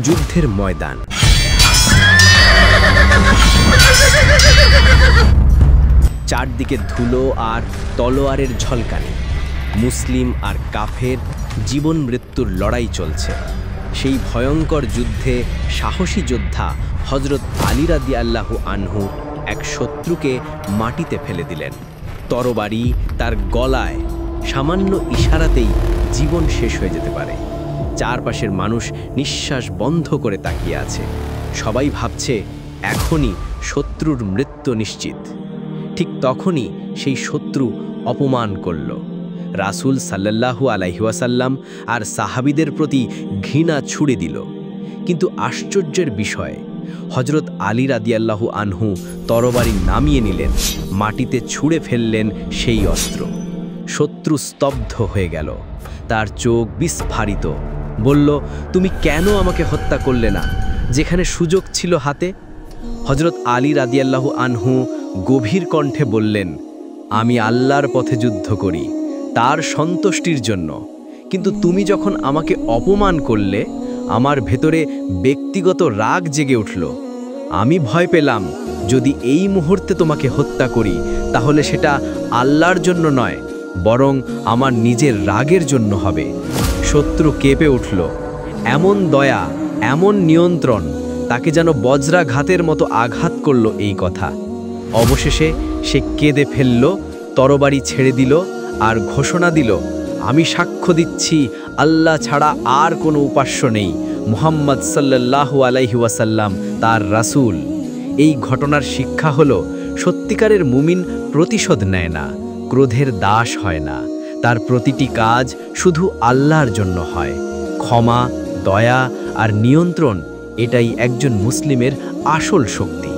যুদ্ধের ময়দান। চারদিকে ধুলো আর তলোয়ারের ঝলকানি। মুসলিম আর কাফের জীবন মৃত্যুর লড়াই চলছে। সেই ভয়ঙ্কর যুদ্ধে সাহসী যোদ্ধা হযরত আলী রাদিয়াল্লাহু আনহু এক শত্রুকে মাটিতে ফেলে দিলেন। তরবারি তার গলায়, সামান্য ইশারাতেই জীবন শেষ হয়ে যেতে পারে। চারপাশের মানুষ নিঃশ্বাস বন্ধ করে তাকিয়ে আছে। সবাই ভাবছে এখনই শত্রুর মৃত্যু নিশ্চিত। ঠিক তখনই সেই শত্রু অপমান করল। রাসূল সাল্লাল্লাহু আলাইহি ওয়াসাল্লাম আর সাহাবীদের প্রতি ঘৃণা ছুড়ে দিল। কিন্তু আশ্চর্যের বিষয়, হযরত আলী রাদিয়াল্লাহু আনহু তরবারি নামিয়ে নিলেন, মাটিতে ছুঁড়ে ফেললেন সেই অস্ত্র। শত্রু স্তব্ধ হয়ে গেল, তার চোখ বিস্ফারিত। বলল, তুমি কেন আমাকে হত্যা করলে না যেখানে সুযোগ ছিল হাতে? হযরত আলী রাদিয়াল্লাহু আনহু গভীর কণ্ঠে বললেন, আমি আল্লাহর পথে যুদ্ধ করি, তার সন্তুষ্টির জন্য। কিন্তু তুমি যখন আমাকে অপমান করলে, আমার ভেতরে ব্যক্তিগত রাগ জেগে উঠল। আমি ভয় পেলাম, যদি এই মুহূর্তে তোমাকে হত্যা করি তাহলে সেটা আল্লাহর জন্য নয়, বরং আমার নিজের রাগের জন্য হবে। শত্রু কেঁপে উঠল। এমন দয়া, এমন নিয়ন্ত্রণ, তাকে যেন বজ্রাঘাতের মতো আঘাত করল এই কথা। অবশেষে সে কেঁদে ফেলল, তরবারি ছেড়ে দিল আর ঘোষণা দিল, আমি সাক্ষ্য দিচ্ছি আল্লাহ ছাড়া আর কোনো উপাস্য নেই, মুহাম্মদ সাল্লাল্লাহু আলাইহি ওয়াসাল্লাম তার রাসূল। এই ঘটনার শিক্ষা হলো, সত্যিকারের মুমিন প্রতিশোধ নেয় না, ক্রোধের দাস হয় না, তার প্রতিটি কাজ শুধু আল্লাহর জন্য হয়। ক্ষমা, দয়া আর নিয়ন্ত্রণ, এটাই একজন মুসলিমের আসল শক্তি।